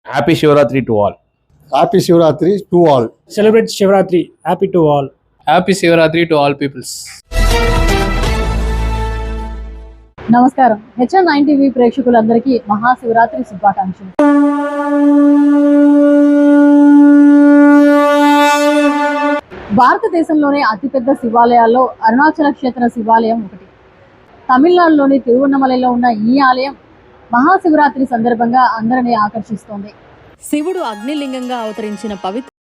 Happy Shivratri to all. Happy Shivratri to all. Celebrate Shivratri. Happy to all. Happy Shivratri to all peoples. నమస్కారం. HN nine TV ప్రేక్షకులందరికీ మహాశివరాత్రి శుభాకాంక్షలు. భారతదేశంలోనే అతిపెద్ద శివాలయాల్లో అరుణాచల క్షేత్ర శివాలయం ఒకటి. తమిళనాడులోని తిరువన్నమలలో ఉన్న ఈ ఆలయం మహాశివరాత్రి సందర్భంగా అందరినీ ఆకర్షిస్తోంది. శివుడు అగ్నిలింగంగా అవతరించిన పవిత్ర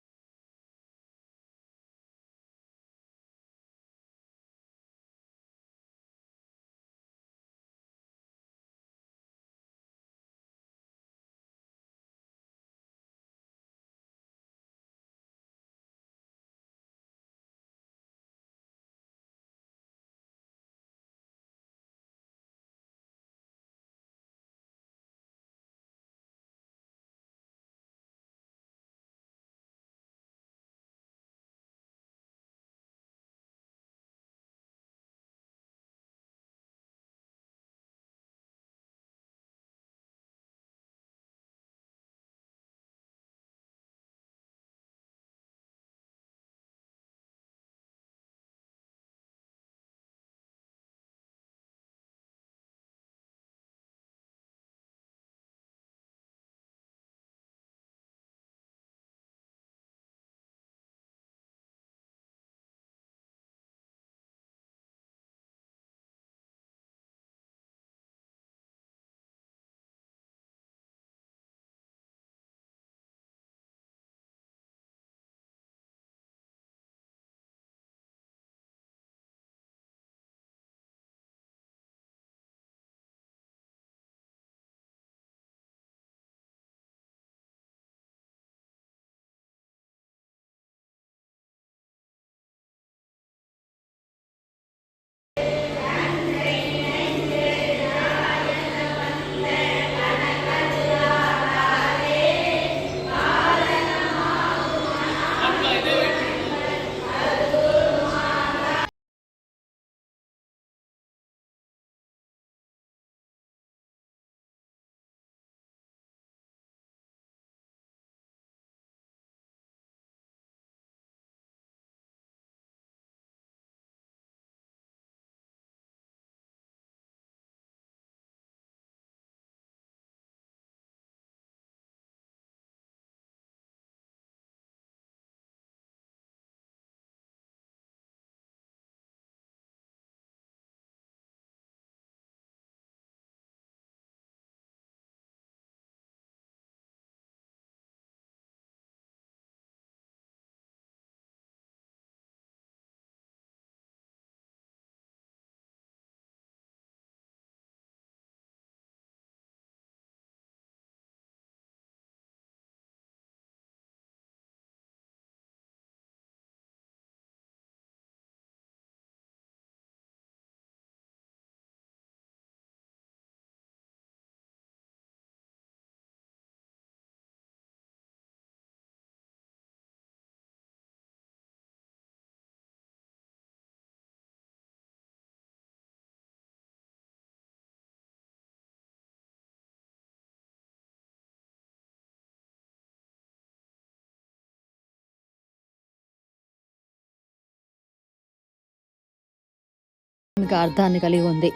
అర్థాన్ని కలిగి ఉంది.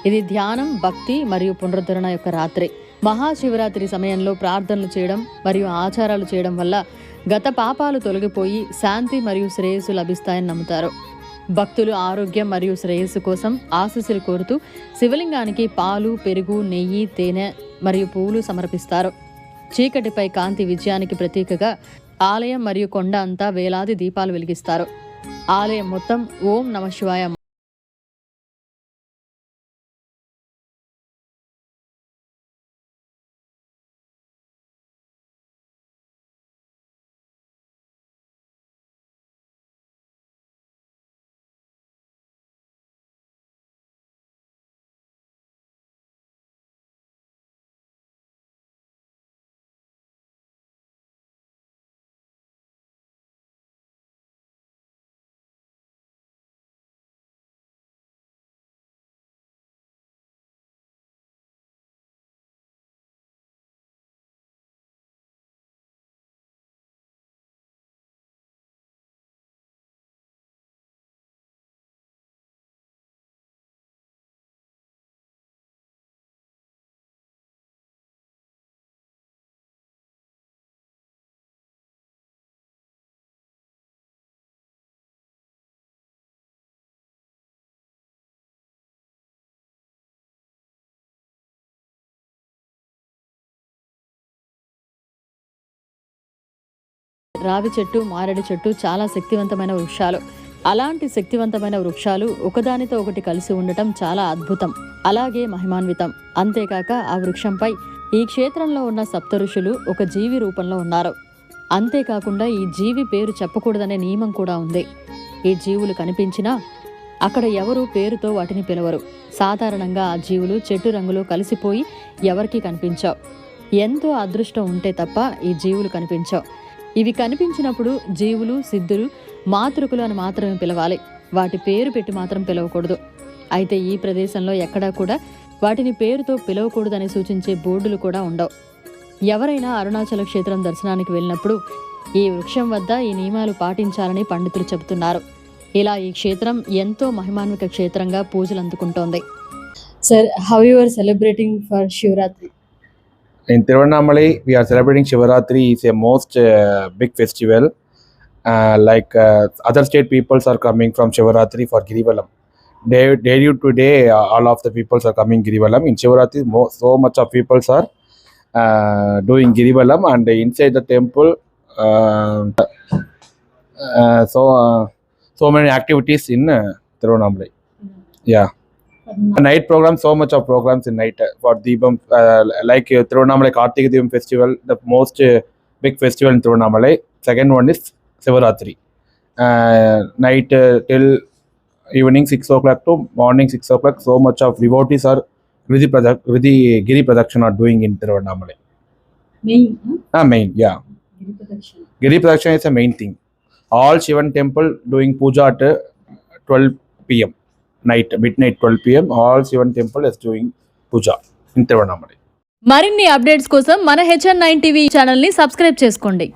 ఇది ధ్యానం, భక్తి మరియు పునరుద్ధరణ యొక్క రాత్రి. మహాశివరాత్రి సమయంలో ప్రార్థనలు చేయడం మరియు ఆచారాలు చేయడం వల్ల గత పాపాలు తొలగిపోయి శాంతి మరియు శ్రేయస్సు లభిస్తాయని నమ్ముతారు. భక్తులు ఆరోగ్యం మరియు శ్రేయస్సు కోసం ఆశీస్సులు కోరుతూ శివలింగానికి పాలు, పెరుగు, నెయ్యి, తేనె మరియు పువ్వులు సమర్పిస్తారు. చీకటిపై కాంతి విజయానికి ప్రతీకగా ఆలయం మరియు కొండ అంతా వేలాది దీపాలు వెలిగిస్తారు. ఆలయం మొత్తం ఓం నమః శివాయ రావి చెట్టు, మారేడు చెట్టు చాలా శక్తివంతమైన వృక్షాలు. అలాంటి శక్తివంతమైన వృక్షాలు ఒకదానితో ఒకటి కలిసి ఉండటం చాలా అద్భుతం, అలాగే మహిమాన్వితం. అంతేకాక ఆ వృక్షంపై ఈ క్షేత్రంలో ఉన్న సప్త ఋషులు ఒక జీవి రూపంలో ఉన్నారు. అంతేకాకుండా ఈ జీవి పేరు చెప్పకూడదనే నియమం కూడా ఉంది. ఈ జీవులు కనిపించినా అక్కడ ఎవరు పేరుతో వాటిని పిలవరు. సాధారణంగా ఆ జీవులు చెట్టు రంగులో కలిసిపోయి ఎవరికీ కనిపించవు. ఎంతో అదృష్టం ఉంటే తప్ప ఈ జీవులు కనిపించవు. ఇవి కనిపించినప్పుడు జీవులు, సిద్ధులు, మాతృకులు అని మాత్రమే పిలవాలి. వాటి పేరు పెట్టి మాత్రం పిలవకూడదు. అయితే ఈ ప్రదేశంలో ఎక్కడా కూడా వాటిని పేరుతో పిలవకూడదని సూచించే బోర్డులు కూడా ఉండవు. ఎవరైనా అరుణాచల క్షేత్రం దర్శనానికి వెళ్ళినప్పుడు ఈ వృక్షం వద్ద ఈ నియమాలు పాటించాలని పండితులు చెబుతున్నారు. ఇలా ఈ క్షేత్రం ఎంతో మహిమాన్విత క్షేత్రంగా పూజలు అందుకుంటోంది. Sir, how you are celebrating for Shivratri? In Tirunnamalai, we are celebrating Shivaratri. It's a most big festival. Other state peoples are coming from Shivaratri for Girivalam. Day to day, all of the peoples are coming Girivalam. In Shivaratri, so much of peoples are doing Girivalam, and inside the temple, so many activities in Tirunnamalai. Yeah. Night program, so much of programs in night for Deepam, like Tirunnamalai Kartika Deepam festival, the most big festival in Tirunnamalai. Second one is Shivaratri. Night till evening 6 o'clock to morning 6 o'clock, so much of devotees are Giri Pradakshina are doing in Tirunnamalai. Main, Main, yeah. Giri Pradakshina is a main thing. All Shivan temple doing puja at 12 p.m. midnight 12 p.m. all Shivan temple is doing puja in Tirunnamalai. మరిన్ని updates కోసం మన HN9 TV channel ని subscribe చేసుకోండి.